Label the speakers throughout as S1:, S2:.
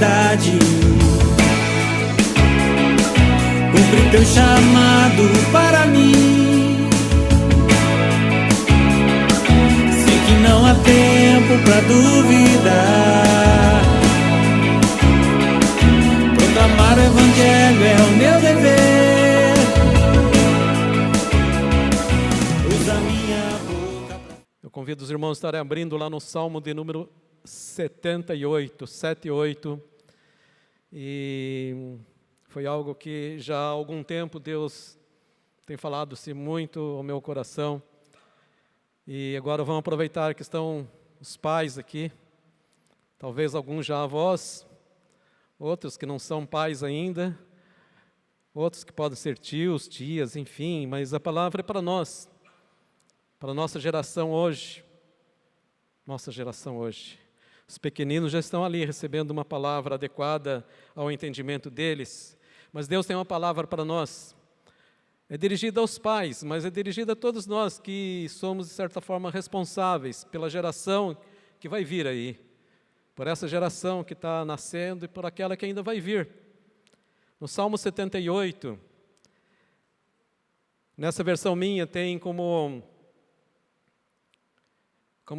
S1: verdade. Cumpre teu chamado para mim. Sei que não há tempo pra duvidar. Proclamar o evangelho é o meu dever. Usa minha boca.
S2: Eu convido os irmãos a estarem abrindo lá no Salmo de número 78, 78. E foi algo que já há algum tempo Deus tem falado-se muito ao meu coração. E agora vamos aproveitar que estão os pais aqui, talvez alguns já avós, outros que não são pais ainda, outros que podem ser tios, tias, enfim, mas a palavra é para nós, para a nossa geração hoje. Nossa geração hoje. Os pequeninos já estão ali recebendo uma palavra adequada ao entendimento deles, mas Deus tem uma palavra para nós. É dirigida aos pais, mas é dirigida a todos nós que somos, de certa forma, responsáveis pela geração que vai vir aí, por essa geração que está nascendo e por aquela que ainda vai vir. No Salmo 78, nessa versão minha, tem como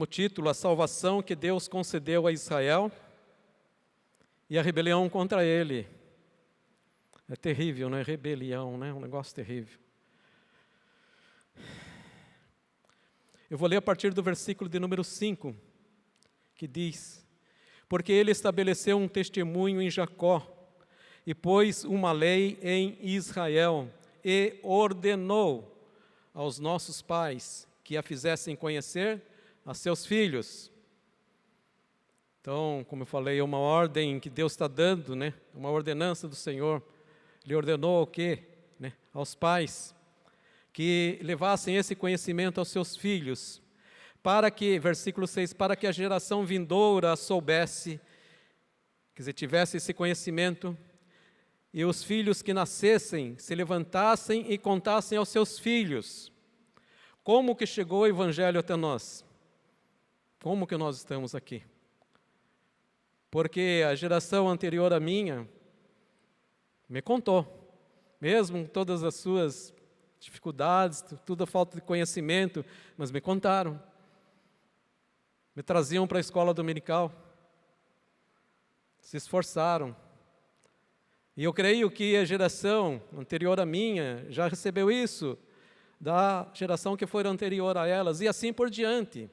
S2: título a salvação que Deus concedeu a Israel e a rebelião contra ele. É terrível, né? Rebelião, né? Um negócio terrível. Eu vou ler a partir do versículo de número 5, que diz: porque ele estabeleceu um testemunho em Jacó, e pôs uma lei em Israel, e ordenou aos nossos pais que a fizessem conhecer a seus filhos. Então, como eu falei, é uma ordem que Deus está dando, né? Uma ordenança do Senhor. Ele ordenou o quê? Né? Aos pais, que levassem esse conhecimento aos seus filhos, para que, versículo 6, para que a geração vindoura soubesse, quer dizer, tivesse esse conhecimento, e os filhos que nascessem se levantassem e contassem aos seus filhos como que chegou o evangelho até nós, como que nós estamos aqui. Porque a geração anterior à minha me contou, mesmo todas as suas dificuldades, toda a falta de conhecimento, mas me contaram. Me traziam para a escola dominical, se esforçaram. E eu creio que a geração anterior à minha já recebeu isso, da geração que foi anterior a elas, e assim por diante,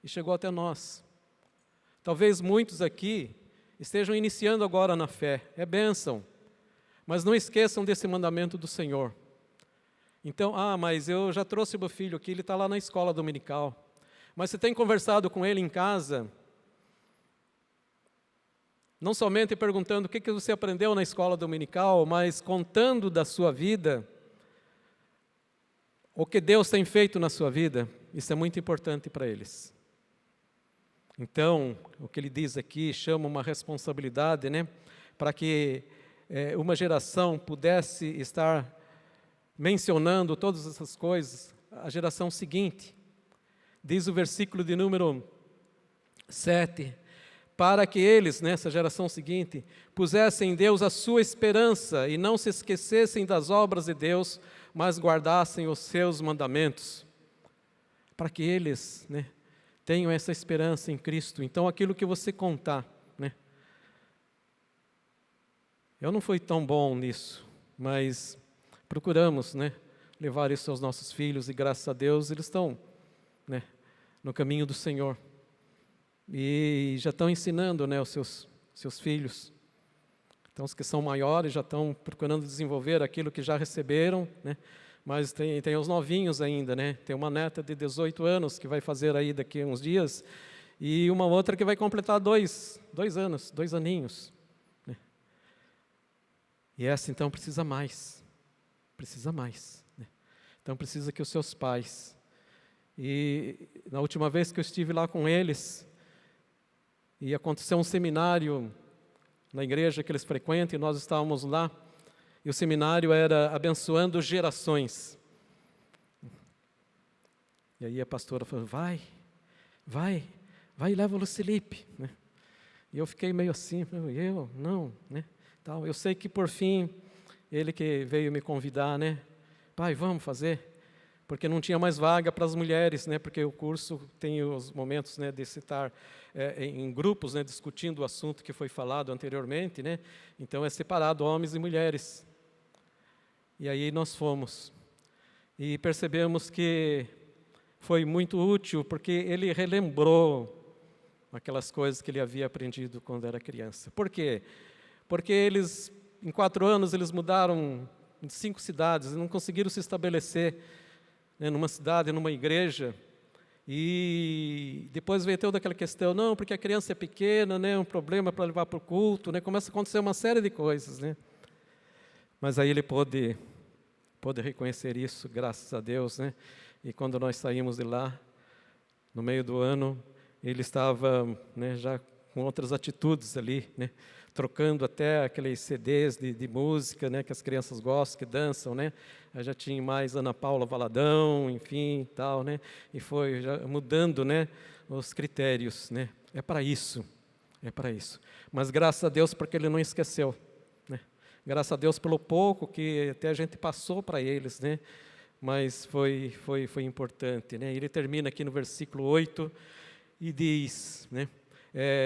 S2: e chegou até nós. Talvez muitos aqui estejam iniciando agora na fé, é bênção, mas não esqueçam desse mandamento do Senhor. Então, mas eu já trouxe meu filho aqui, ele está lá na escola dominical. Mas você tem conversado com ele em casa, não somente perguntando o que você aprendeu na escola dominical, mas contando da sua vida, o que Deus tem feito na sua vida. Isso é muito importante para eles. Então, o que ele diz aqui chama uma responsabilidade, né? Para que uma geração pudesse estar mencionando todas essas coisas, a geração seguinte. Diz o versículo de número 7, para que eles, nessa geração seguinte, pusessem em Deus a sua esperança e não se esquecessem das obras de Deus, mas guardassem os seus mandamentos. Para que eles, né, tenham essa esperança em Cristo. Então, aquilo que você contar, né? Eu não fui tão bom nisso, mas procuramos, né, levar isso aos nossos filhos, e graças a Deus eles estão, né, no caminho do Senhor. E já estão ensinando, né, os seus filhos. Então, os que são maiores já estão procurando desenvolver aquilo que já receberam, né? Mas tem os novinhos ainda, né? Tem uma neta de 18 anos que vai fazer aí daqui a uns dias, e uma outra que vai completar 2 anos, 2 aninhos. Né? E essa, então, precisa mais. Né? Então, precisa que os seus pais... E na última vez que eu estive lá com eles, e aconteceu um seminário na igreja que eles frequentam, e nós estávamos lá, e o seminário era abençoando gerações. E aí a pastora falou, vai e leva o Lucilipe, né? E eu fiquei meio assim, não, né? Tal. Eu sei que por fim, ele que veio me convidar, né? Pai, vamos fazer. Porque não tinha mais vaga para as mulheres, né? Porque o curso tem os momentos, né, de estar em grupos, né, discutindo o assunto que foi falado anteriormente, né? Então é separado homens e mulheres. E aí nós fomos. E percebemos que foi muito útil, porque ele relembrou aquelas coisas que ele havia aprendido quando era criança. Por quê? Porque eles, em 4 anos, eles mudaram em 5 cidades, e não conseguiram se estabelecer, né, numa cidade, numa igreja. E depois veio toda aquela questão, não, porque a criança é pequena, né, um problema para levar para o culto, né, começa a acontecer uma série de coisas, né. Mas aí ele pôde reconhecer isso, graças a Deus, né. E quando nós saímos de lá, no meio do ano, ele estava, né, já com outras atitudes ali, né, trocando até aqueles CDs de música, né, que as crianças gostam, que dançam, né. Aí já tinha mais Ana Paula Valadão, enfim, tal, né, e foi já mudando, né, os critérios, né. É para isso. Mas graças a Deus porque ele não esqueceu, né. Graças a Deus pelo pouco que até a gente passou para eles, né. Mas foi importante, né. Ele termina aqui no versículo 8 e diz, né,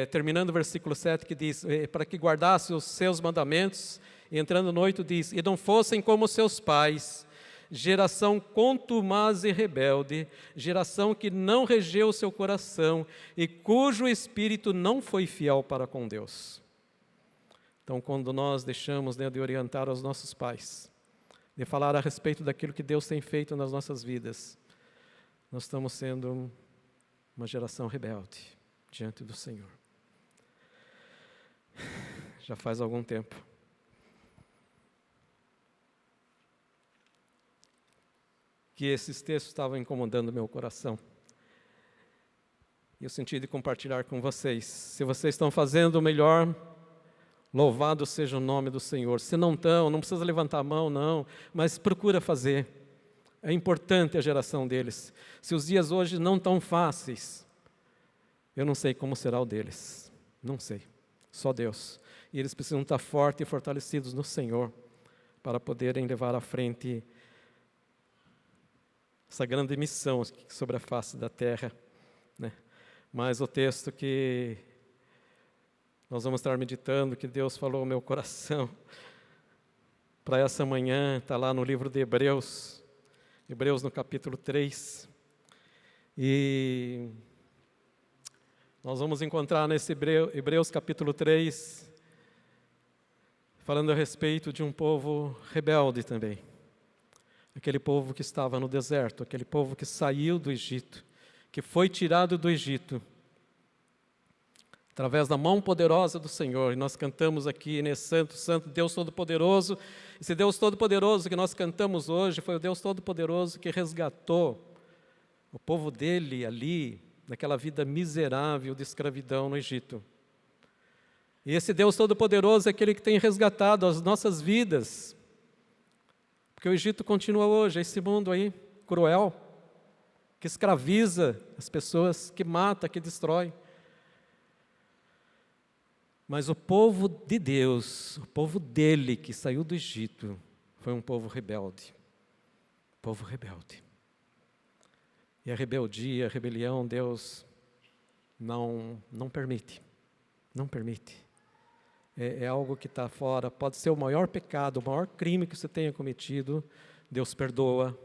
S2: terminando o versículo 7, que diz, para que guardasse os seus mandamentos, e entrando no 8 diz, e não fossem como seus pais, geração contumaz e rebelde, geração que não regeu o seu coração, e cujo espírito não foi fiel para com Deus. Então, quando nós deixamos, né, de orientar os nossos pais, de falar a respeito daquilo que Deus tem feito nas nossas vidas, nós estamos sendo uma geração rebelde diante do Senhor. Já faz algum tempo. Que esses textos estavam incomodando meu coração. E eu senti de compartilhar com vocês. Se vocês estão fazendo o melhor, louvado seja o nome do Senhor. Se não estão, não precisa levantar a mão, não, mas procura fazer. É importante a geração deles. Se os dias hoje não estão fáceis, eu não sei como será o deles. Não sei. Só Deus. E eles precisam estar fortes e fortalecidos no Senhor para poderem levar à frente essa grande missão sobre a face da terra, né? Mas o texto que nós vamos estar meditando, que Deus falou ao meu coração para essa manhã, está lá no livro de Hebreus, Hebreus no capítulo 3. E nós vamos encontrar nesse Hebreus capítulo 3, falando a respeito de um povo rebelde também. Aquele povo que estava no deserto, aquele povo que saiu do Egito, que foi tirado do Egito, através da mão poderosa do Senhor. E nós cantamos aqui, né, Santo, Santo, Deus Todo-Poderoso. Esse Deus Todo-Poderoso que nós cantamos hoje, foi o Deus Todo-Poderoso que resgatou o povo dele ali, naquela vida miserável de escravidão no Egito. E esse Deus Todo-Poderoso é aquele que tem resgatado as nossas vidas, porque o Egito continua hoje, esse mundo aí, cruel, que escraviza as pessoas, que mata, que destrói. Mas o povo de Deus, o povo dele que saiu do Egito, foi um povo rebelde. Povo rebelde. E a rebeldia, a rebelião, Deus não permite. Não permite. É algo que está fora, pode ser o maior pecado, o maior crime que você tenha cometido, Deus perdoa,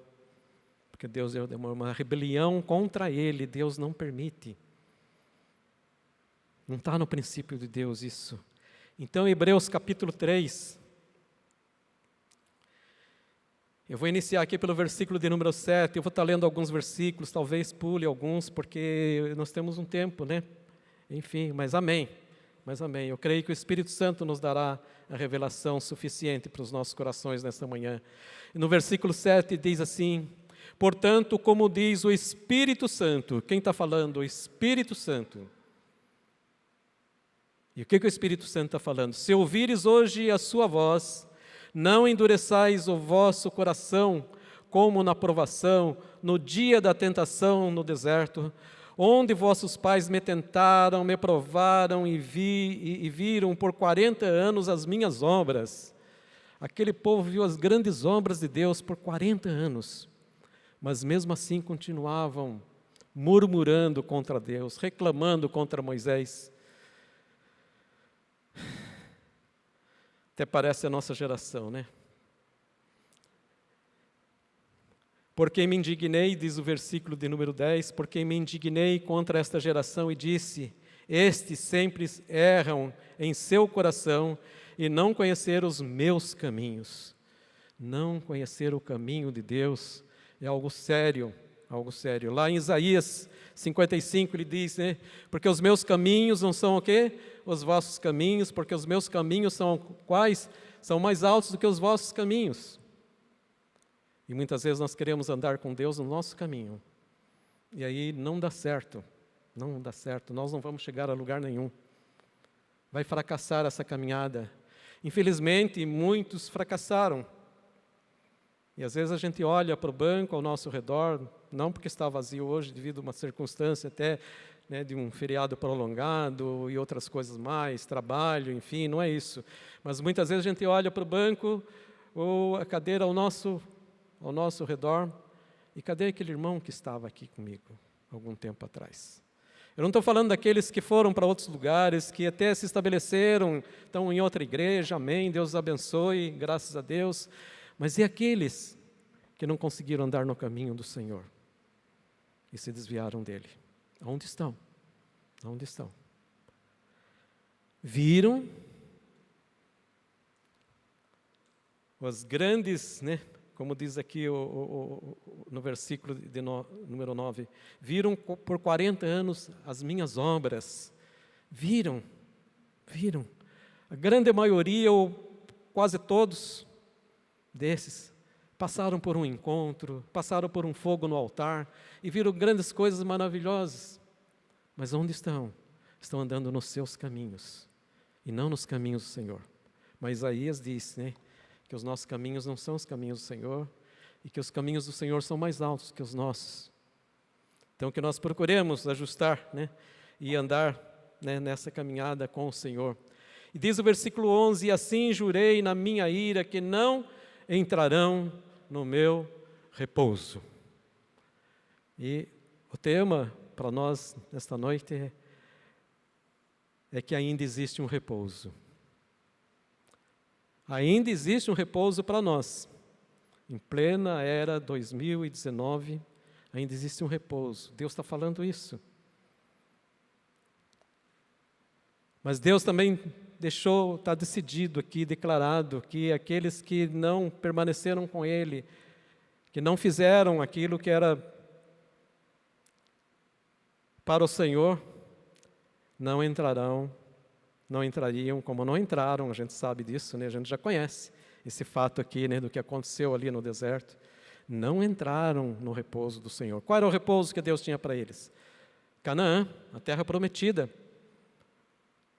S2: porque Deus é uma rebelião contra Ele, Deus não permite. Não está no princípio de Deus isso. Então, Hebreus capítulo 3, eu vou iniciar aqui pelo versículo de número 7, eu vou estar lendo alguns versículos, talvez pule alguns, porque nós temos um tempo, né? Enfim, mas amém. Mas amém, eu creio que o Espírito Santo nos dará a revelação suficiente para os nossos corações nesta manhã. E no versículo 7 diz assim, portanto, como diz o Espírito Santo, quem está falando? O Espírito Santo. E o que o Espírito Santo está falando? Se ouvires hoje a sua voz, não endureçais o vosso coração, como na provação, no dia da tentação no deserto, onde vossos pais me tentaram, me provaram e viram por 40 anos as minhas obras. Aquele povo viu as grandes obras de Deus por 40 anos, mas mesmo assim continuavam murmurando contra Deus, reclamando contra Moisés. Até parece a nossa geração, né? Porque me indignei, diz o versículo de número 10, porque me indignei contra esta geração e disse, estes sempre erram em seu coração e não conheceram os meus caminhos. Não conhecer o caminho de Deus é algo sério, algo sério. Lá em Isaías 55 ele diz, né, porque os meus caminhos não são o quê? Os vossos caminhos, porque os meus caminhos são quais? São mais altos do que os vossos caminhos. E muitas vezes nós queremos andar com Deus no nosso caminho. E aí não dá certo, não dá certo, nós não vamos chegar a lugar nenhum. Vai fracassar essa caminhada. Infelizmente, muitos fracassaram. E às vezes a gente olha para o banco ao nosso redor, não porque está vazio hoje, devido a uma circunstância até, né, de um feriado prolongado e outras coisas mais, trabalho, enfim, não é isso. Mas muitas vezes a gente olha para o banco ou a cadeira ao nosso redor, e cadê aquele irmão que estava aqui comigo algum tempo atrás? Eu não estou falando daqueles que foram para outros lugares, que até se estabeleceram, estão em outra igreja, amém, Deus os abençoe, graças a Deus. Mas e aqueles que não conseguiram andar no caminho do Senhor e se desviaram dele? Onde estão? Onde estão? Viram os grandes, né? Como diz aqui no versículo número 9, viram por 40 anos as minhas obras. Viram. A grande maioria, ou quase todos desses, passaram por um encontro, passaram por um fogo no altar e viram grandes coisas maravilhosas. Mas onde estão? Estão andando nos seus caminhos e não nos caminhos do Senhor. Mas Isaías disse, né, que os nossos caminhos não são os caminhos do Senhor e que os caminhos do Senhor são mais altos que os nossos. Então, que nós procuremos ajustar, né, e andar, né, nessa caminhada com o Senhor. E diz o versículo 11, e assim jurei na minha ira que não entrarão no meu repouso. E o tema para nós nesta noite é que ainda existe um repouso. Ainda existe um repouso para nós. Em plena era 2019, ainda existe um repouso. Deus está falando isso. Mas Deus também deixou, está decidido aqui, declarado, que aqueles que não permaneceram com Ele, que não fizeram aquilo que era para o Senhor, não entrariam, como não entraram, a gente sabe disso, né? A gente já conhece esse fato aqui, né, do que aconteceu ali no deserto. Não entraram no repouso do Senhor. Qual era o repouso que Deus tinha para eles? Canaã, a terra prometida,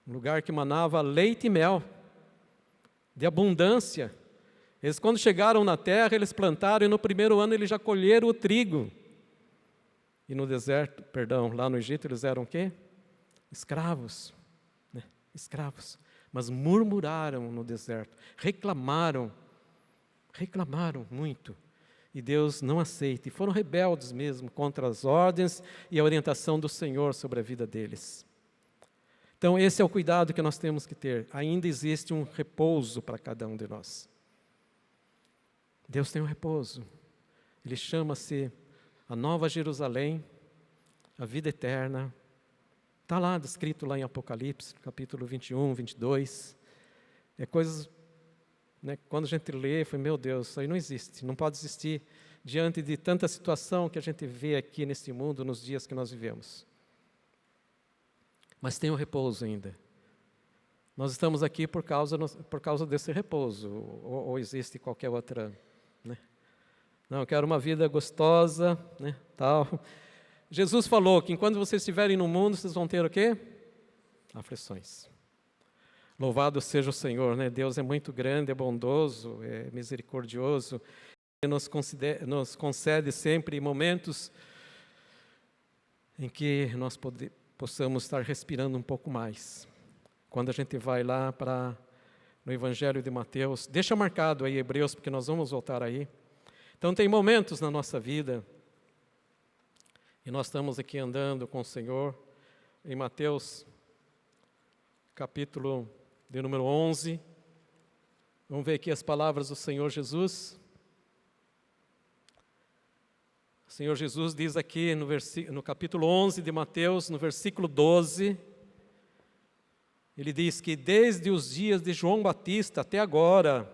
S2: um lugar que manava leite e mel, de abundância. Eles, quando chegaram na terra, eles plantaram e no primeiro ano eles já colheram o trigo. E no deserto, lá no Egito, eles eram o quê? Escravos. Escravos, mas murmuraram no deserto, reclamaram muito, e Deus não aceita, e foram rebeldes mesmo contra as ordens e a orientação do Senhor sobre a vida deles. Então esse é o cuidado que nós temos que ter, ainda existe um repouso para cada um de nós. Deus tem um repouso, Ele chama-se a Nova Jerusalém, a vida eterna. Está lá, descrito lá em Apocalipse, capítulo 21, 22. É coisas, né, quando a gente lê, foi, meu Deus, isso aí não existe, não pode existir diante de tanta situação que a gente vê aqui neste mundo, nos dias que nós vivemos. Mas tem um repouso ainda. Nós estamos aqui por causa desse repouso, ou existe qualquer outra, né? Não, eu quero uma vida gostosa, né, tal. Jesus falou que enquanto vocês estiverem no mundo, vocês vão ter o quê? Aflições. Louvado seja o Senhor, né? Deus é muito grande, é bondoso, é misericordioso. Ele nos concede sempre momentos em que nós possamos estar respirando um pouco mais. Quando a gente vai lá no Evangelho de Mateus, deixa marcado aí Hebreus, porque nós vamos voltar aí. Então tem momentos na nossa vida, e nós estamos aqui andando com o Senhor, em Mateus, capítulo de número 11, vamos ver aqui as palavras do Senhor Jesus. O Senhor Jesus diz aqui no capítulo 11 de Mateus, no versículo 12, ele diz que desde os dias de João Batista até agora,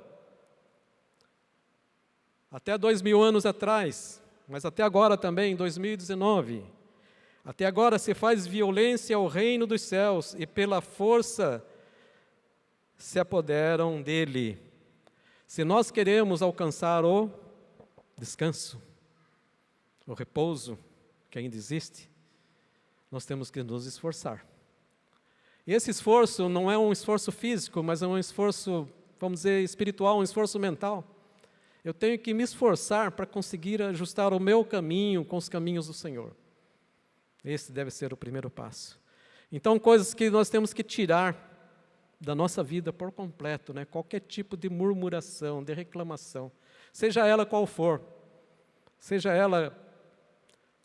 S2: até 2000 anos atrás, mas até agora também, em 2019, até agora se faz violência ao reino dos céus e pela força se apoderam dele. Se nós queremos alcançar o descanso, o repouso que ainda existe, nós temos que nos esforçar. E esse esforço não é um esforço físico, mas é um esforço, vamos dizer, espiritual, um esforço mental. Eu tenho que me esforçar para conseguir ajustar o meu caminho com os caminhos do Senhor. Esse deve ser o primeiro passo. Então, coisas que nós temos que tirar da nossa vida por completo, né? Qualquer tipo de murmuração, de reclamação, seja ela qual for, seja ela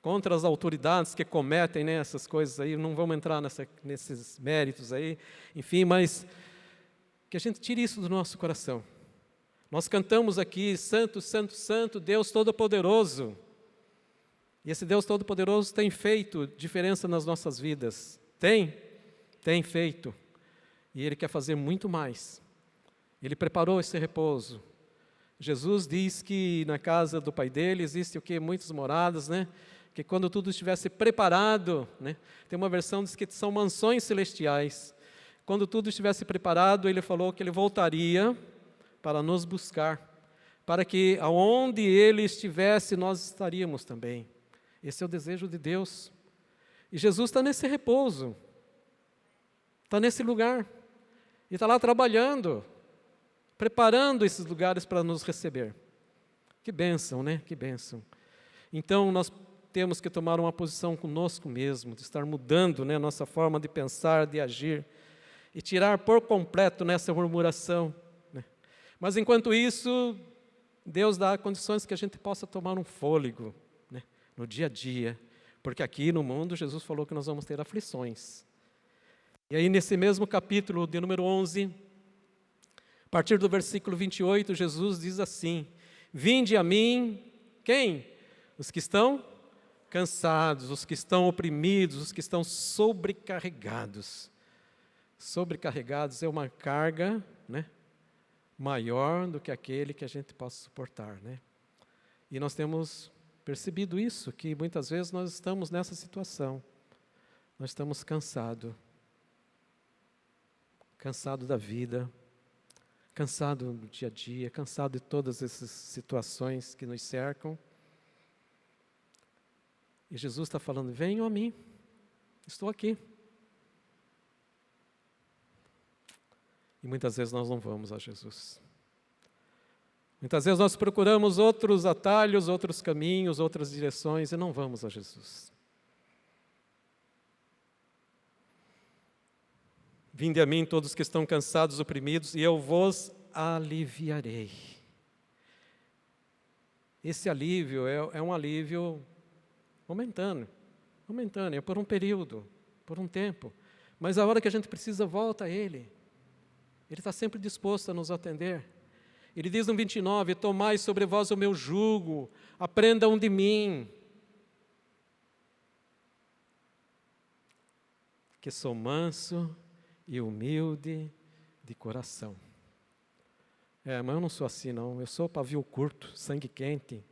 S2: contra as autoridades que cometem, né, essas coisas aí, não vamos entrar nesses méritos aí, enfim, mas que a gente tire isso do nosso coração. Nós cantamos aqui, Santo, Santo, Santo, Deus Todo-Poderoso. E esse Deus Todo-Poderoso tem feito diferença nas nossas vidas. Tem feito. E Ele quer fazer muito mais. Ele preparou esse repouso. Jesus diz que na casa do Pai dele existe o quê? Muitas moradas, né? Que quando tudo estivesse preparado, né? Tem uma versão que diz que são mansões celestiais. Quando tudo estivesse preparado, Ele falou que Ele voltaria para nos buscar, para que aonde Ele estivesse, nós estaríamos também. Esse é o desejo de Deus. E Jesus está nesse repouso, está nesse lugar, e está lá trabalhando, preparando esses lugares para nos receber. Que bênção, né? Que bênção. Então, nós temos que tomar uma posição conosco mesmo, de estar mudando, né, a nossa forma de pensar, de agir, e tirar por completo nessa murmuração. Né? Mas, enquanto isso, Deus dá condições que a gente possa tomar um fôlego, né, no dia a dia, porque aqui no mundo, Jesus falou que nós vamos ter aflições. E aí, nesse mesmo capítulo de número 11, a partir do versículo 28, Jesus diz assim: Vinde a mim, quem? Os que estão cansados, os que estão oprimidos, os que estão sobrecarregados. Sobrecarregados é uma carga, né, maior do que aquele que a gente possa suportar, né? E nós temos percebido isso, que muitas vezes nós estamos nessa situação. Nós estamos cansados da vida, cansado do dia a dia, cansado de todas essas situações que nos cercam. E Jesus está falando: venham a mim, estou aqui. E muitas vezes nós não vamos a Jesus. Muitas vezes nós procuramos outros atalhos, outros caminhos, outras direções e não vamos a Jesus. Vinde a mim todos que estão cansados, oprimidos, e eu vos aliviarei. Esse alívio é um alívio momentâneo, é por um período, por um tempo. Mas a hora que a gente precisa, volta a Ele. Ele está sempre disposto a nos atender. Ele diz no 29, tomai sobre vós o meu jugo, aprendam de mim, que sou manso e humilde de coração. Mas eu não sou assim não, eu sou pavio curto, sangue quente.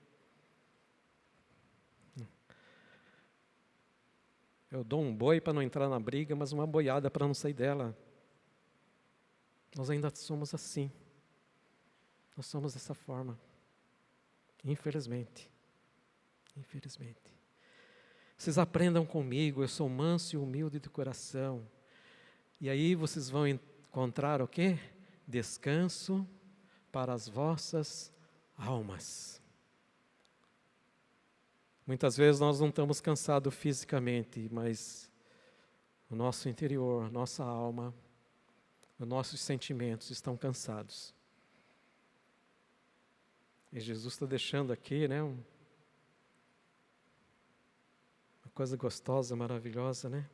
S2: Eu dou um boi para não entrar na briga, mas uma boiada para não sair dela. Nós ainda somos assim. Nós somos dessa forma. Infelizmente. Vocês aprendam comigo, eu sou manso e humilde de coração. E aí vocês vão encontrar o quê? Descanso para as vossas almas. Muitas vezes nós não estamos cansados fisicamente, mas o nosso interior, nossa alma, os nossos sentimentos estão cansados. E Jesus está deixando aqui, né, uma coisa gostosa, maravilhosa, né?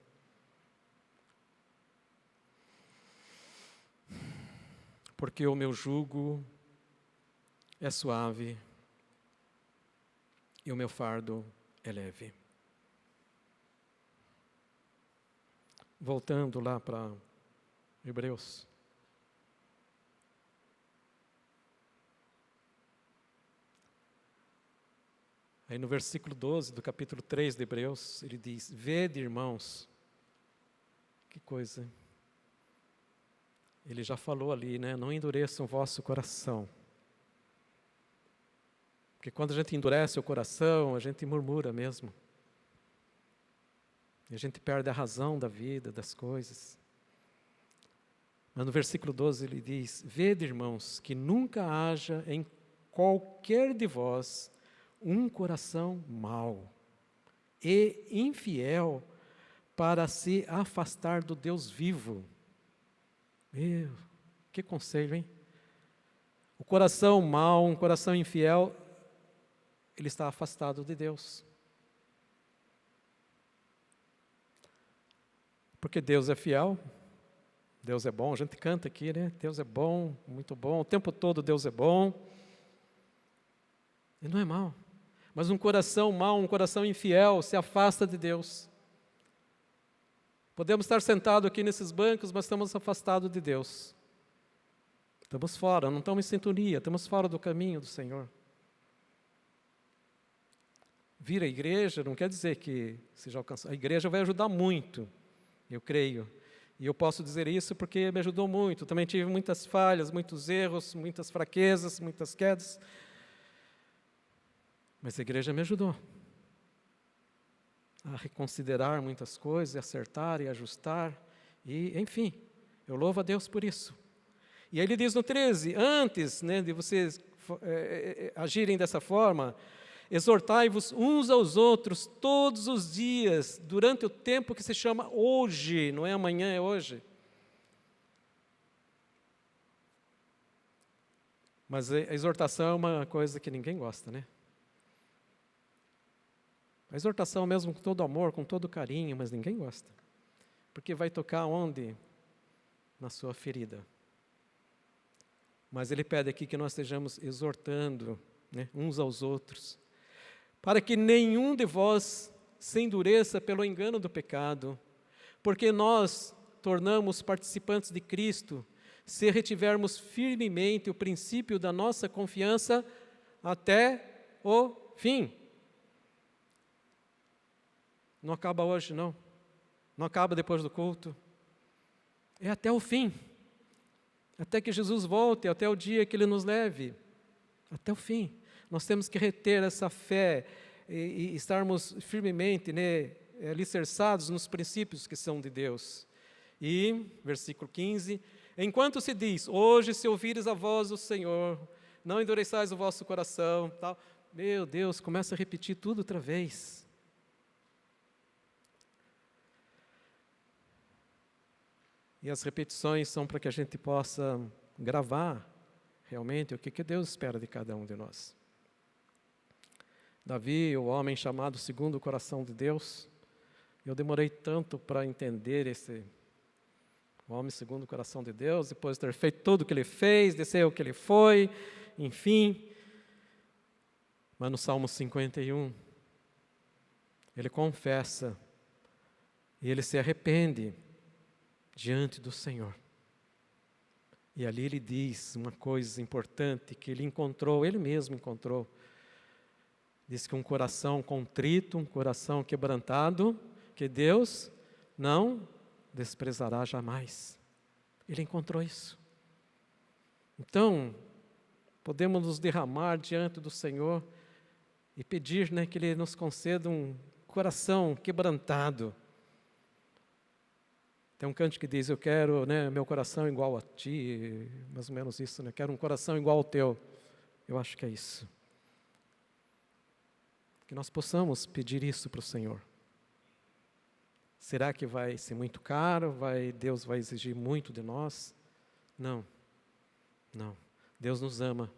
S2: Porque o meu jugo é suave e o meu fardo é leve. Voltando lá para Hebreus. Aí no versículo 12 do capítulo 3 de Hebreus, ele diz: Vede, irmãos, que coisa. Ele já falou ali, né? Não endureçam o vosso coração. Porque quando a gente endurece o coração, a gente murmura mesmo. E a gente perde a razão da vida, das coisas. Mas no versículo 12 ele diz: Vede, irmãos, que nunca haja em qualquer de vós um coração mau e infiel para se afastar do Deus vivo. Meu, que conselho, hein? O coração mau, um coração infiel, ele está afastado de Deus. Porque Deus é fiel, Deus é bom, a gente canta aqui, né? Deus é bom, muito bom, o tempo todo Deus é bom. E não é mau. Mas um coração mau, um coração infiel, se afasta de Deus. Podemos estar sentados aqui nesses bancos, mas estamos afastados de Deus. Estamos fora, não estamos em sintonia, estamos fora do caminho do Senhor. Vir à igreja não quer dizer que seja alcançado. A igreja vai ajudar muito, eu creio. E eu posso dizer isso porque me ajudou muito. Também tive muitas falhas, muitos erros, muitas fraquezas, muitas quedas. Mas a igreja me ajudou a reconsiderar muitas coisas, e acertar e ajustar. E, enfim, eu louvo a Deus por isso. E aí ele diz no 13, antes, né, de vocês agirem dessa forma, exortai-vos uns aos outros todos os dias, durante o tempo que se chama hoje, não é amanhã, é hoje. Mas a exortação é uma coisa que ninguém gosta, né? A exortação mesmo com todo amor, com todo carinho, mas ninguém gosta. Porque vai tocar onde? Na sua ferida. Mas ele pede aqui que nós estejamos exortando, né, uns aos outros, para que nenhum de vós se endureça pelo engano do pecado, porque nós tornamos participantes de Cristo, se retivermos firmemente o princípio da nossa confiança até o fim. Não acaba hoje, não. Não acaba depois do culto. É até o fim. Até que Jesus volte, até o dia que Ele nos leve. Até o fim. Nós temos que reter essa fé e estarmos firmemente, né, alicerçados nos princípios que são de Deus. E, versículo 15, enquanto se diz, hoje se ouvires a voz do Senhor, não endureçais o vosso coração, tal. Meu Deus, começa a repetir tudo outra vez. E as repetições são para que a gente possa gravar realmente o que Deus espera de cada um de nós. Davi, o homem chamado segundo o coração de Deus, eu demorei tanto para entender esse homem segundo o coração de Deus, depois de ter feito tudo o que ele fez, de ser o que ele foi, enfim. Mas no Salmo 51, ele confessa e ele se arrepende diante do Senhor. E ali ele diz uma coisa importante que ele encontrou, ele mesmo encontrou. Diz que um coração contrito, um coração quebrantado, que Deus não desprezará jamais. Ele encontrou isso. Então, podemos nos derramar diante do Senhor e pedir, né, que Ele nos conceda um coração quebrantado. Tem um canto que diz, eu quero, né, meu coração igual a ti, mais ou menos isso, né? Quero um coração igual ao teu. Eu acho que é isso. Que nós possamos pedir isso para o Senhor. Será que vai ser muito caro? Deus vai exigir muito de nós? Não, não. Deus nos ama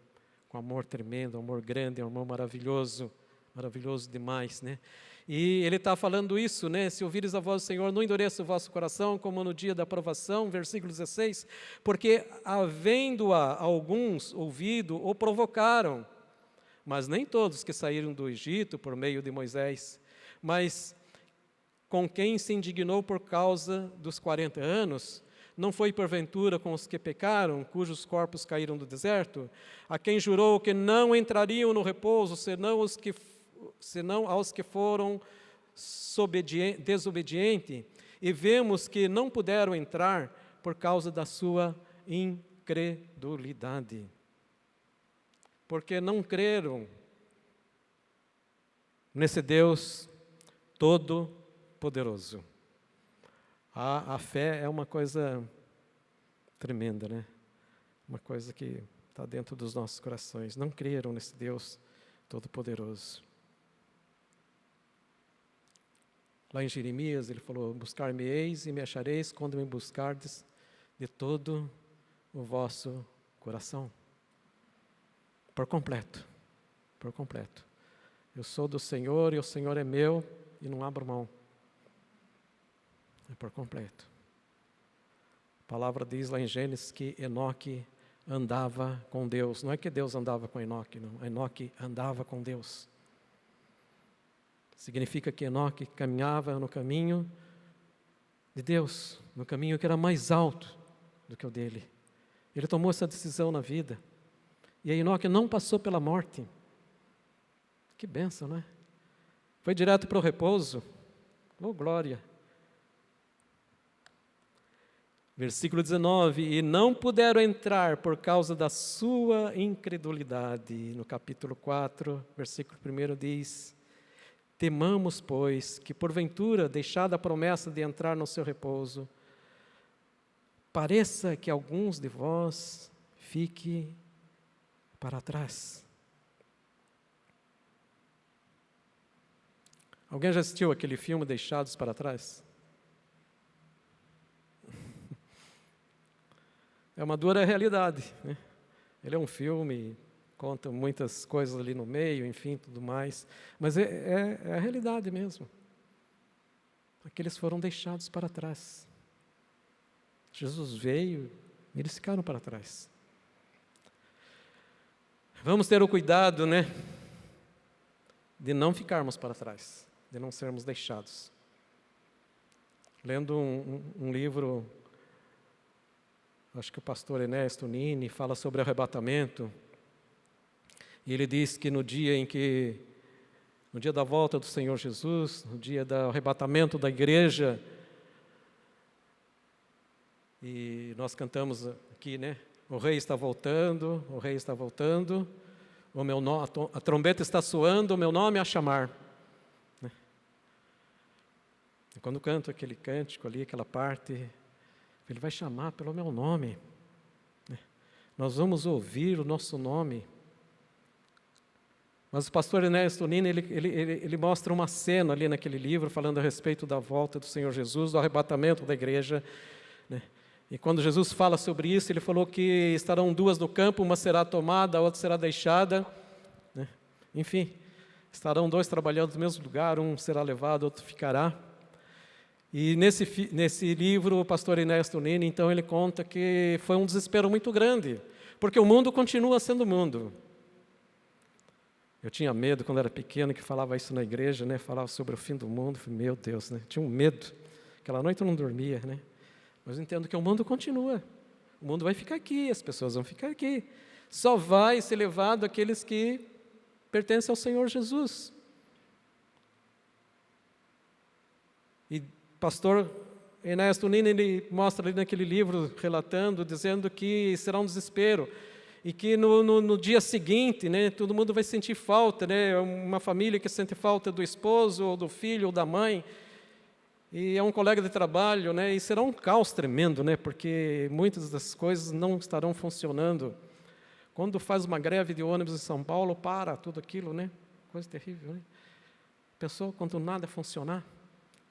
S2: com amor tremendo, amor grande, amor maravilhoso, maravilhoso demais, né? E Ele está falando isso, né? Se ouvires a voz do Senhor, não endureça o vosso coração, como no dia da provação, versículo 16, porque havendo-a alguns ouvido, o provocaram, mas nem todos que saíram do Egito por meio de Moisés, mas com quem se indignou por causa dos 40 anos, não foi porventura com os que pecaram, cujos corpos caíram do deserto, a quem jurou que não entrariam no repouso, senão aos que foram desobedientes, e vemos que não puderam entrar por causa da sua incredulidade. Porque não creram nesse Deus todo-poderoso. A fé é uma coisa tremenda, né? Uma coisa que está dentro dos nossos corações. Não creram nesse Deus todo-poderoso. Lá em Jeremias, ele falou: buscar-me-eis e me achareis quando me buscardes de todo o vosso coração. Por completo, por completo. Eu sou do Senhor e o Senhor é meu e não abro mão. É por completo. A palavra diz lá em Gênesis que Enoque andava com Deus. Não é que Deus andava com Enoque, não. Enoque andava com Deus. Significa que Enoque caminhava no caminho de Deus, no caminho que era mais alto do que o dele. Ele tomou essa decisão na vida. E aí Enoque não passou pela morte. Que bênção, não é? Foi direto para o repouso. Oh, glória! Versículo 19, e não puderam entrar por causa da sua incredulidade. No capítulo 4, versículo 1 diz: temamos, pois, que porventura, deixada a promessa de entrar no seu repouso, pareça que alguns de vós fique para trás. Alguém já assistiu aquele filme Deixados para Trás? É uma dura realidade, né? Ele é um filme, conta muitas coisas ali no meio, enfim, tudo mais. Mas é a realidade mesmo. Aqueles foram deixados para trás. Jesus veio e eles ficaram para trás. Vamos ter o cuidado, né, de não ficarmos para trás, de não sermos deixados. Lendo um livro, acho que o pastor Ernesto Nini fala sobre arrebatamento, e ele diz que no dia da volta do Senhor Jesus, no dia do arrebatamento da igreja, e nós cantamos aqui, né? O rei está voltando, o rei está voltando, a trombeta está soando, o meu nome a chamar. Né? E quando canto aquele cântico ali, aquela parte, ele vai chamar pelo meu nome. Né? Nós vamos ouvir o nosso nome. Mas o pastor Ernesto Nini, ele mostra uma cena ali naquele livro, falando a respeito da volta do Senhor Jesus, do arrebatamento da igreja. Né? E quando Jesus fala sobre isso, ele falou que estarão duas no campo, uma será tomada, a outra será deixada. Né? Enfim, estarão dois trabalhando no mesmo lugar, um será levado, outro ficará. E nesse livro, o pastor Ernesto Nini, então, ele conta que foi um desespero muito grande, porque o mundo continua sendo mundo. Eu tinha medo quando era pequeno, que falava isso na igreja, né? Falava sobre o fim do mundo. Falei, meu Deus, né? Tinha um medo. Aquela noite eu não dormia, né? Mas eu entendo que o mundo continua. O mundo vai ficar aqui, as pessoas vão ficar aqui. Só vai ser levado aqueles que pertencem ao Senhor Jesus. E pastor Ernesto Nini, ele mostra ali naquele livro, relatando, dizendo que será um desespero. E que no dia seguinte, né, todo mundo vai sentir falta, né, uma família que sente falta do esposo, ou do filho, ou da mãe, e é um colega de trabalho, né, e será um caos tremendo, né, porque muitas das coisas não estarão funcionando. Quando faz uma greve de ônibus em São Paulo, para tudo aquilo, né, coisa terrível, né? Pensou quando nada funcionar?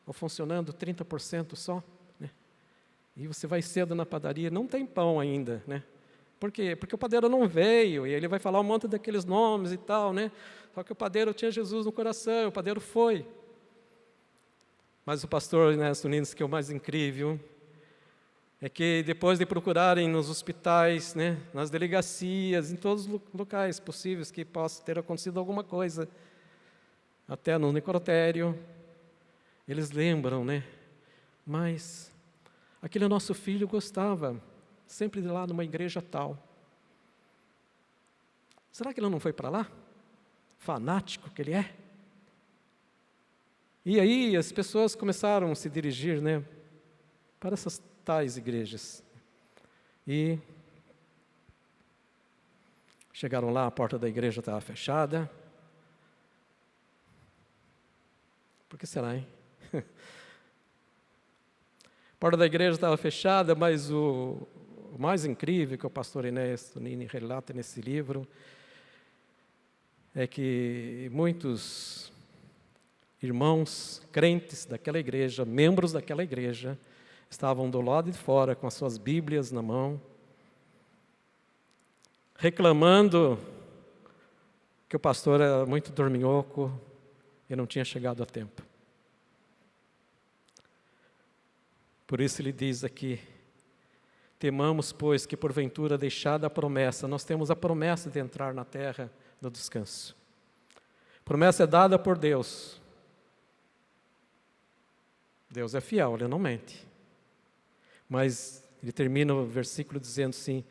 S2: Ou funcionando 30% só? Né? E você vai cedo na padaria, não tem pão ainda, né? Por quê? Porque o padeiro não veio, e ele vai falar um monte daqueles nomes e tal, né? Só que o padeiro tinha Jesus no coração, o padeiro foi. Mas o pastor Ernesto Nunes, que é o mais incrível, é que depois de procurarem nos hospitais, né, nas delegacias, em todos os locais possíveis que possa ter acontecido alguma coisa, até no necrotério, eles lembram, né? Mas aquele nosso filho gostava sempre de ir lá numa igreja tal. Será que ele não foi para lá? Fanático que ele é? E aí as pessoas começaram a se dirigir, né, para essas tais igrejas. E chegaram lá, a porta da igreja estava fechada. Por que será, hein? A porta da igreja estava fechada, mas o mais incrível que o pastor Ernesto Nunes relata nesse livro é que muitos irmãos crentes daquela igreja, membros daquela igreja, estavam do lado de fora com as suas Bíblias na mão, reclamando que o pastor era muito dorminhoco e não tinha chegado a tempo. Por isso ele diz aqui: temamos, pois, que porventura deixada a promessa, nós temos a promessa de entrar na terra do descanso. A promessa é dada por Deus. Deus é fiel, Ele não mente. Mas ele termina o versículo dizendo assim: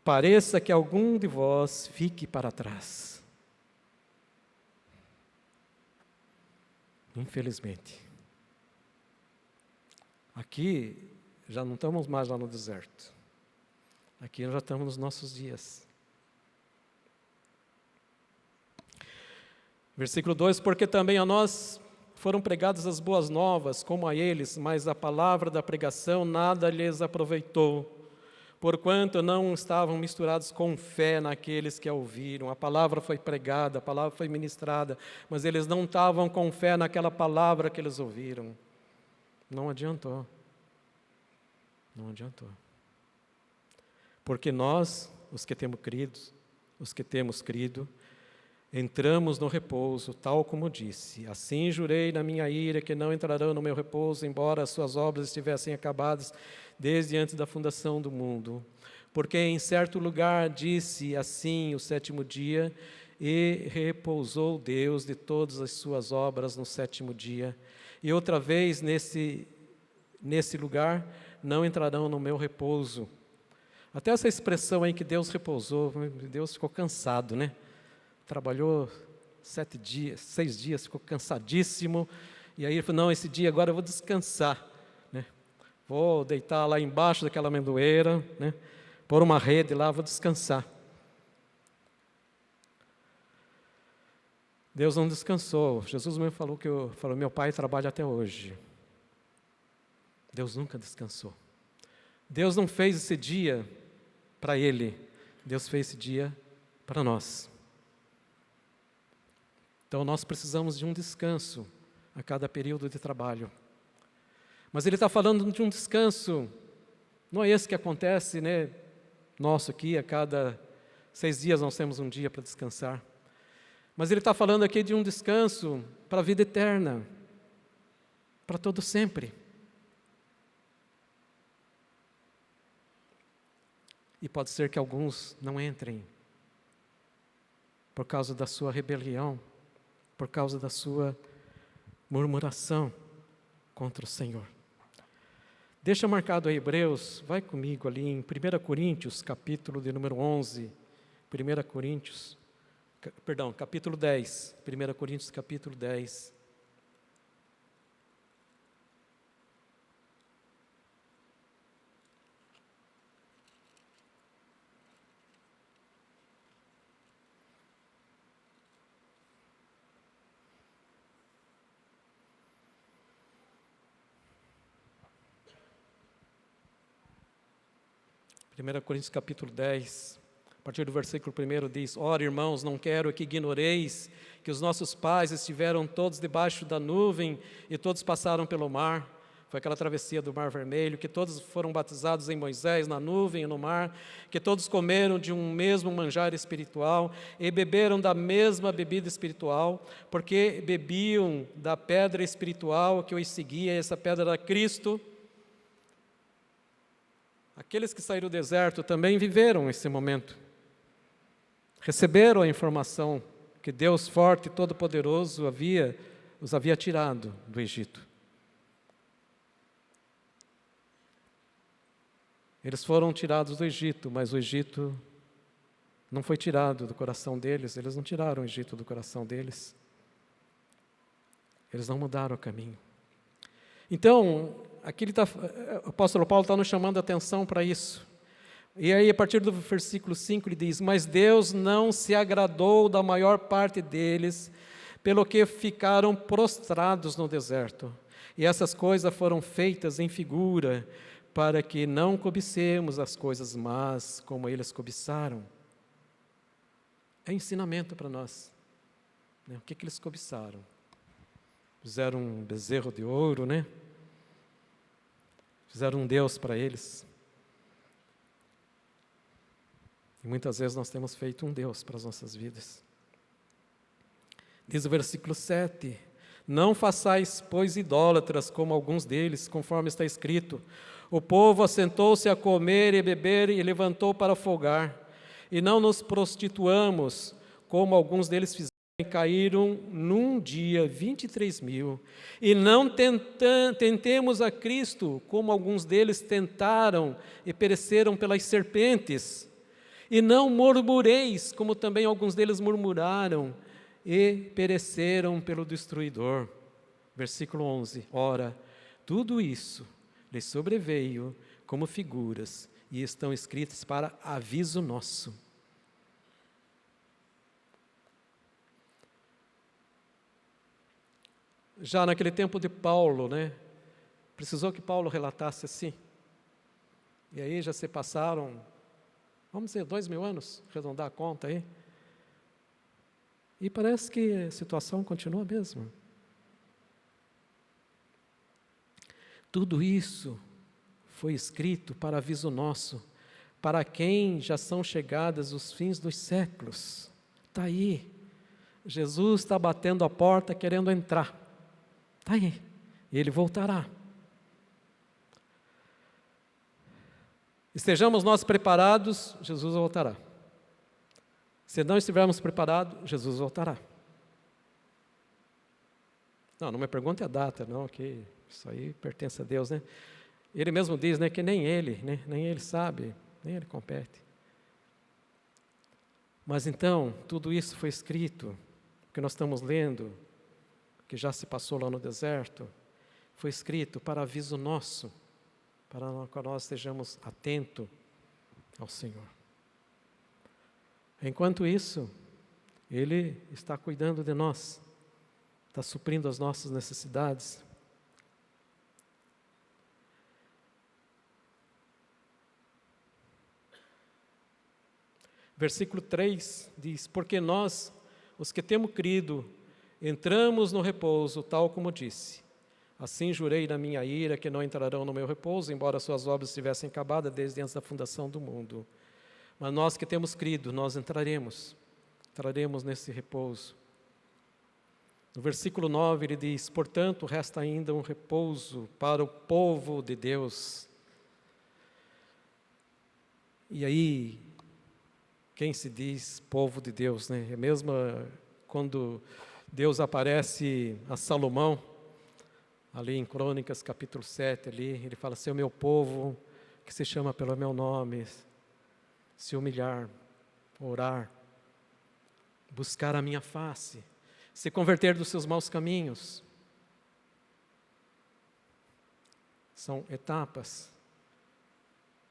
S2: pareça que algum de vós fique para trás. Infelizmente. Aqui já não estamos mais lá no deserto. Aqui nós já estamos nos nossos dias. Versículo 2: porque também a nós foram pregadas as boas novas, como a eles, mas a palavra da pregação nada lhes aproveitou, porquanto não estavam misturados com fé naqueles que a ouviram. A palavra foi pregada, a palavra foi ministrada, mas eles não estavam com fé naquela palavra que eles ouviram. Não adiantou. Não adiantou. Porque nós, os que temos crido, entramos no repouso, tal como disse: assim jurei na minha ira que não entrarão no meu repouso, embora as suas obras estivessem acabadas desde antes da fundação do mundo. Porque em certo lugar disse assim o sétimo dia, e repousou Deus de todas as suas obras no sétimo dia. E outra vez nesse lugar não entrarão no meu repouso. Até essa expressão aí que Deus repousou, Deus ficou cansado, né? Trabalhou 6 dias, ficou cansadíssimo, e aí ele falou: não, esse dia agora eu vou descansar, né? Vou deitar lá embaixo daquela amendoeira, né? Pôr uma rede lá, vou descansar. Deus não descansou. Jesus mesmo falou meu pai trabalha até hoje. Deus nunca descansou. Deus não fez esse dia para ele, Deus fez esse dia para nós. Então nós precisamos de um descanso a cada período de trabalho. Mas ele está falando de um descanso, não é esse que acontece, né? Nosso aqui, a cada 6 dias nós temos um dia para descansar. Mas ele está falando aqui de um descanso para a vida eterna, para todo sempre. E pode ser que alguns não entrem por causa da sua rebelião, por causa da sua murmuração contra o Senhor. Deixa marcado aí Hebreus, vai comigo ali em 1 Coríntios, capítulo de número 11, capítulo 10, 1 Coríntios, capítulo 10. Primeira Coríntios capítulo 10, A partir do versículo 1 diz: ora, irmãos, não quero que ignoreis que os nossos pais estiveram todos debaixo da nuvem e todos passaram pelo mar. Foi aquela travessia do Mar Vermelho, que todos foram batizados em Moisés, na nuvem e no mar, que todos comeram de um mesmo manjar espiritual e beberam da mesma bebida espiritual, porque bebiam da pedra espiritual que os seguia, e essa pedra era Cristo. Aqueles que saíram do deserto também viveram esse momento. Receberam a informação que Deus forte e todo-poderoso os havia tirado do Egito. Eles foram tirados do Egito, mas o Egito não foi tirado do coração deles, eles não tiraram o Egito do coração deles. Eles não mudaram o caminho. Então, aqui o apóstolo Paulo está nos chamando a atenção para isso. E aí, a partir do versículo 5, ele diz: mas Deus não se agradou da maior parte deles, pelo que ficaram prostrados no deserto. E essas coisas foram feitas em figura, para que não cobicemos as coisas más como eles cobiçaram. É ensinamento para nós. Né? O que eles cobiçaram? Fizeram um bezerro de ouro, né? Fizeram um Deus para eles. E muitas vezes nós temos feito um Deus para as nossas vidas. Diz o versículo 7: não façais, pois, idólatras como alguns deles, conforme está escrito: o povo assentou-se a comer e beber e levantou para folgar. E não nos prostituamos, como alguns deles fizeram, e caíram num dia 23.000. E não tentemos a Cristo, como alguns deles tentaram e pereceram pelas serpentes. E não murmureis, como também alguns deles murmuraram e pereceram pelo destruidor. Versículo 11. Ora, tudo isso lhes sobreveio como figuras e estão escritas para aviso nosso. Já naquele tempo de Paulo, né? Precisou que Paulo relatasse assim. E aí já se passaram, vamos dizer, 2.000 anos, arredondar a conta aí. E parece que a situação continua a mesma. Tudo isso foi escrito para aviso nosso, para quem já são chegados os fins dos séculos. Está aí. Jesus está batendo a porta querendo entrar. Está aí. Ele voltará. Estejamos nós preparados, Jesus voltará. Se não estivermos preparados, Jesus voltará. Não me pergunte a data, não, que isso aí pertence a Deus, né? Ele mesmo diz, né, que nem ele sabe, nem ele compete. Mas então, tudo isso foi escrito, que nós estamos lendo, que já se passou lá no deserto, foi escrito para aviso nosso, para que nós estejamos atentos ao Senhor. Enquanto isso, Ele está cuidando de nós, está suprindo as nossas necessidades. Versículo 3 diz: porque nós, os que temos crido, entramos no repouso, tal como disse. Assim jurei na minha ira que não entrarão no meu repouso, embora suas obras estivessem acabadas desde antes da fundação do mundo. Mas nós que temos crido, nós entraremos nesse repouso. No versículo 9 ele diz: portanto, resta ainda um repouso para o povo de Deus. E aí, quem se diz povo de Deus, né? É mesmo quando Deus aparece a Salomão, ali em Crônicas capítulo 7, ali, ele fala assim: o meu povo, que se chama pelo meu nome, se humilhar, orar, buscar a minha face, se converter dos seus maus caminhos. São etapas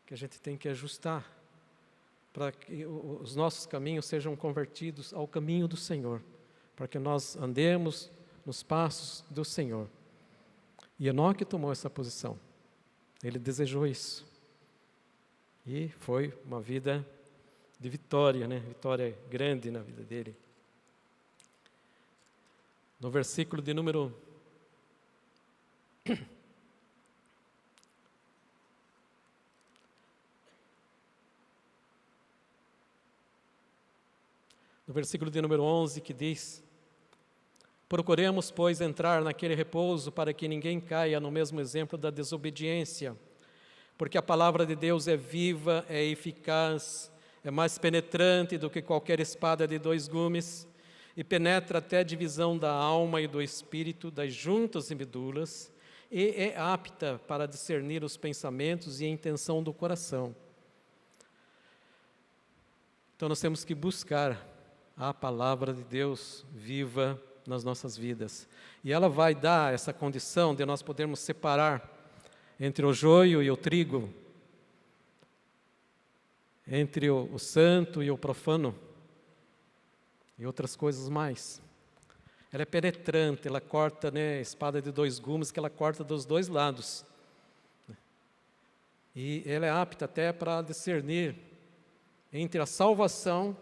S2: que a gente tem que ajustar para que os nossos caminhos sejam convertidos ao caminho do Senhor, para que nós andemos nos passos do Senhor. E Enoque tomou essa posição, ele desejou isso, e foi uma vida de vitória, né? Vitória grande na vida dele. No versículo de número no versículo de número 11, que diz: procuremos, pois, entrar naquele repouso para que ninguém caia no mesmo exemplo da desobediência, porque a palavra de Deus é viva, é eficaz, é mais penetrante do que qualquer espada de 2 gumes, e penetra até a divisão da alma e do espírito, das juntas e medulas, e é apta para discernir os pensamentos e a intenção do coração. Então nós temos que buscar a palavra de Deus viva nas nossas vidas. E ela vai dar essa condição de nós podermos separar entre o joio e o trigo, entre o santo e o profano, e outras coisas mais. Ela é penetrante, ela corta, né, espada de 2 gumes, que ela corta dos 2 lados. E ela é apta até para discernir entre a salvação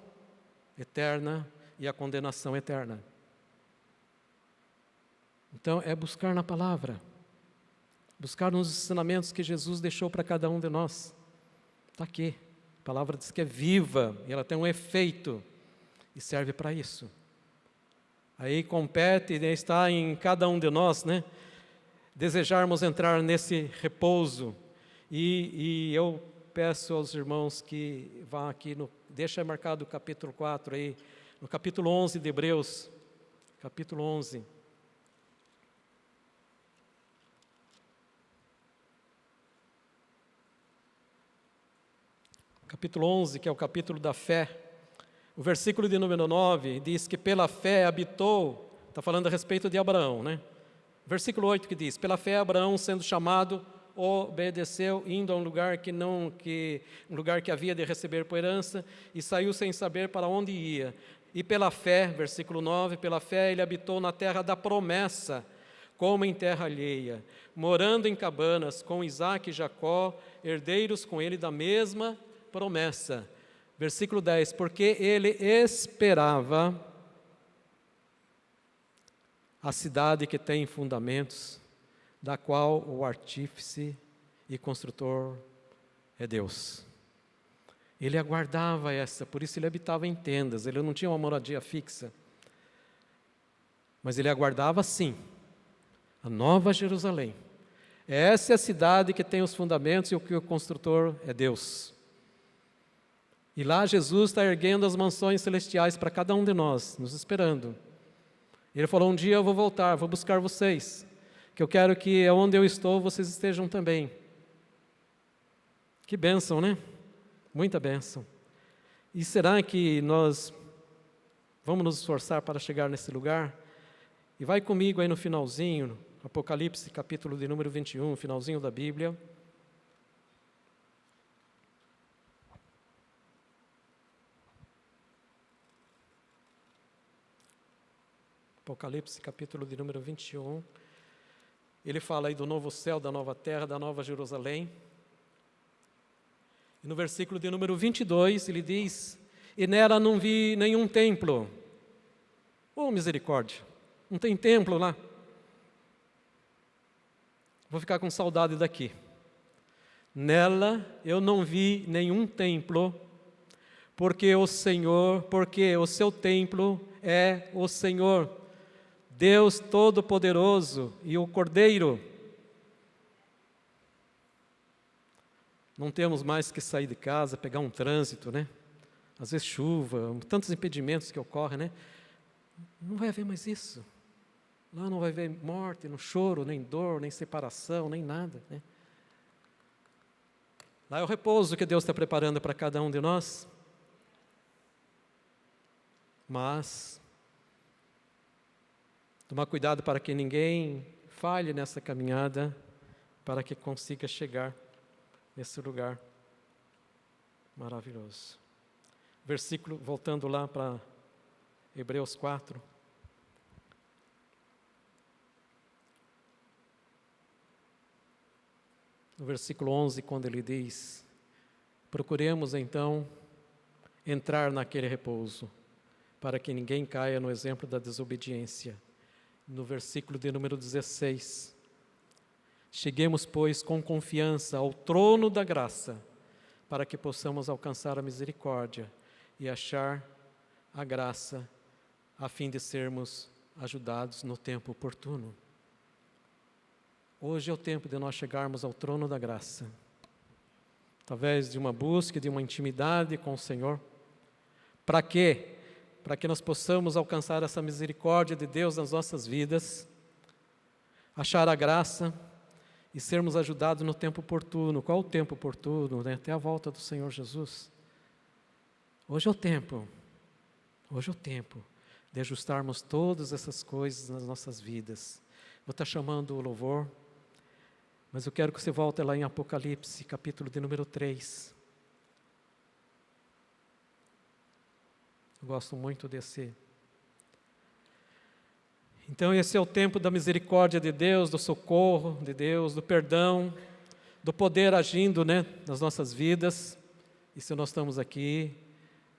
S2: eterna e a condenação eterna. Então, é buscar na palavra, buscar nos ensinamentos que Jesus deixou para cada um de nós. Está aqui. A palavra diz que é viva, e ela tem um efeito, e serve para isso. Aí compete, né, está em cada um de nós, né, desejarmos entrar nesse repouso. E eu peço aos irmãos que vá aqui, deixa marcado o capítulo 4 aí, no capítulo 11 de Hebreus, capítulo 11. Capítulo 11, que é o capítulo da fé. O versículo de número 9 diz que pela fé habitou, está falando a respeito de Abraão, né? Versículo 8 que diz: pela fé Abraão, sendo chamado, obedeceu, indo a um lugar que havia de receber por herança, e saiu sem saber para onde ia. E pela fé, versículo 9, pela fé ele habitou na terra da promessa, como em terra alheia, morando em cabanas com Isaque e Jacó, herdeiros com ele da mesma promessa. Versículo 10, porque ele esperava a cidade que tem fundamentos, da qual o artífice e construtor é Deus. Ele aguardava essa, por isso ele habitava em tendas, ele não tinha uma moradia fixa. Mas ele aguardava sim, a Nova Jerusalém. Essa é a cidade que tem os fundamentos e o que o construtor é Deus. E lá Jesus está erguendo as mansões celestiais para cada um de nós, nos esperando. Ele falou: um dia eu vou voltar, vou buscar vocês, que eu quero que onde eu estou, vocês estejam também. Que bênção, né? Muita bênção. E será que nós vamos nos esforçar para chegar nesse lugar? E vai comigo aí no finalzinho, Apocalipse, capítulo de número 21, finalzinho da Bíblia. Apocalipse, capítulo de número 21. Ele fala aí do novo céu, da nova terra, da nova Jerusalém. E no versículo de número 22, ele diz: e nela não vi nenhum templo. Oh, misericórdia, não tem templo lá. Vou ficar com saudade daqui. Nela eu não vi nenhum templo, porque o seu templo é o Senhor, Deus Todo-Poderoso e o Cordeiro. Não temos mais que sair de casa, pegar um trânsito, né? Às vezes chuva, tantos impedimentos que ocorrem, né? Não vai haver mais isso. Lá não vai haver morte, nem choro, nem dor, nem separação, nem nada, né? Lá é o repouso que Deus está preparando para cada um de nós. Mas tomar cuidado para que ninguém falhe nessa caminhada, para que consiga chegar nesse lugar maravilhoso. Versículo, voltando lá para Hebreus 4. No versículo 11, quando ele diz: procuremos então entrar naquele repouso, para que ninguém caia no exemplo da desobediência. No versículo de número 16. Cheguemos, pois, com confiança ao trono da graça, para que possamos alcançar a misericórdia e achar a graça, a fim de sermos ajudados no tempo oportuno. Hoje é o tempo de nós chegarmos ao trono da graça, através de uma busca, de uma intimidade com o Senhor. Para quê? Para que nós possamos alcançar essa misericórdia de Deus nas nossas vidas, achar a graça e sermos ajudados no tempo oportuno. Qual o tempo oportuno? Até a volta do Senhor Jesus. Hoje é o tempo de ajustarmos todas essas coisas nas nossas vidas. Vou estar chamando o louvor, mas eu quero que você volte lá em Apocalipse, capítulo de número 3. Eu gosto muito desse. Então esse é o tempo da misericórdia de Deus, do socorro de Deus, do perdão, do poder agindo, nas nossas vidas. E se nós estamos aqui,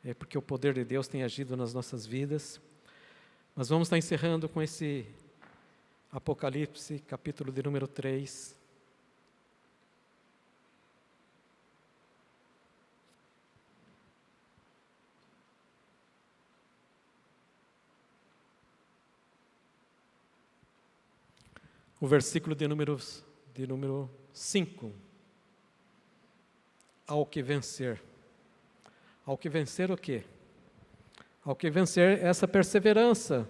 S2: é porque o poder de Deus tem agido nas nossas vidas. Mas vamos estar encerrando com esse Apocalipse, capítulo de número 3. O versículo de número 5. Ao que vencer. Ao que vencer o quê? Ao que vencer essa perseverança.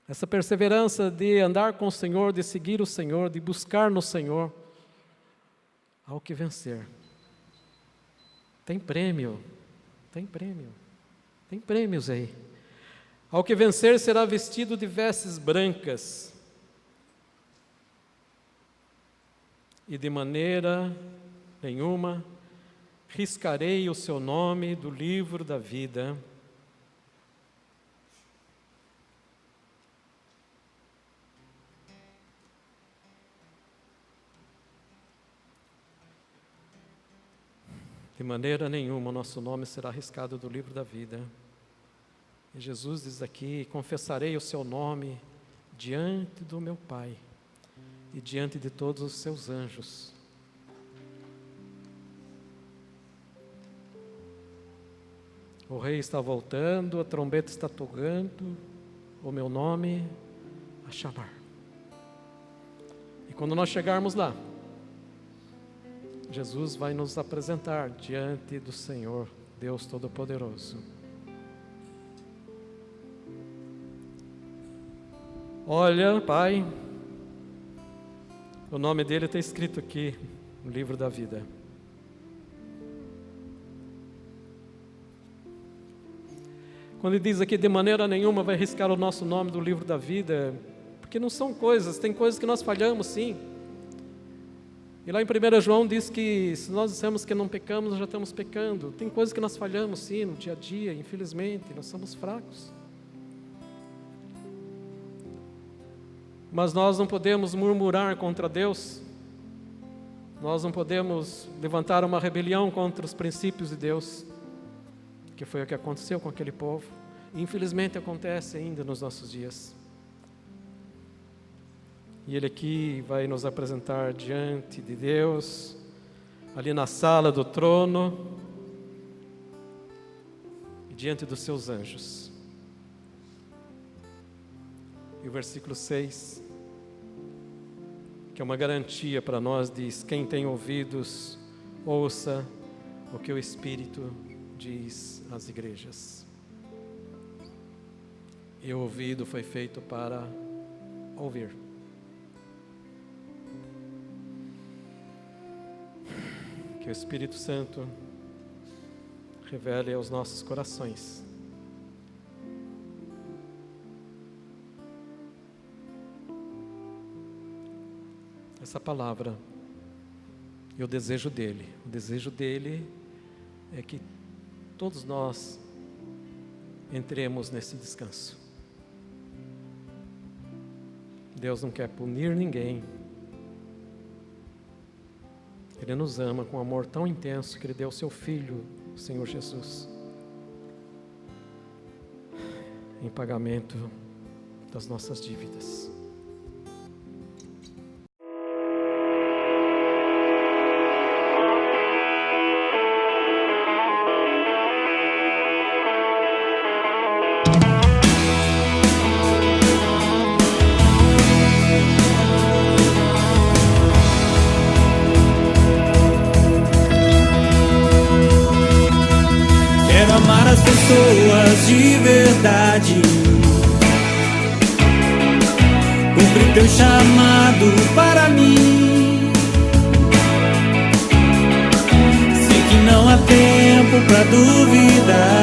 S2: Essa perseverança de andar com o Senhor, de seguir o Senhor, de buscar no Senhor. Ao que vencer. Tem prêmio. Tem prêmios aí. Ao que vencer será vestido de vestes brancas, e de maneira nenhuma riscarei o seu nome do livro da vida. De maneira nenhuma o nosso nome será riscado do livro da vida. E Jesus diz aqui: confessarei o seu nome diante do meu Pai e diante de todos os seus anjos. O rei está voltando, a trombeta está tocando, o meu nome a chamar. E quando nós chegarmos lá, Jesus vai nos apresentar diante do Senhor, Deus Todo-Poderoso. Olha, Pai, o nome dele está escrito aqui no livro da vida. Quando ele diz aqui, de maneira nenhuma vai riscar o nosso nome do livro da vida, porque não são coisas, tem coisas que nós falhamos sim. E lá em 1 João diz que se nós dissemos que não pecamos, nós já estamos pecando. Tem coisas que nós falhamos sim no dia a dia, infelizmente, nós somos fracos. Mas nós não podemos murmurar contra Deus, nós não podemos levantar uma rebelião contra os princípios de Deus, que foi o que aconteceu com aquele povo, e infelizmente acontece ainda nos nossos dias. E Ele aqui vai nos apresentar diante de Deus, ali na sala do trono, e diante dos seus anjos. E o versículo 6, que é uma garantia para nós, diz: quem tem ouvidos, ouça o que o Espírito diz às igrejas. E o ouvido foi feito para ouvir. Que o Espírito Santo revele aos nossos corações essa palavra e o desejo dele. O desejo dele é que todos nós entremos nesse descanso. Deus não quer punir ninguém. Ele Ele nos ama com um amor tão intenso que Ele deu o seu Filho, o Senhor Jesus, em pagamento das nossas dívidas.
S1: Quero amar as pessoas de verdade, cumprir teu chamado para mim. Sei que não há tempo pra duvidar,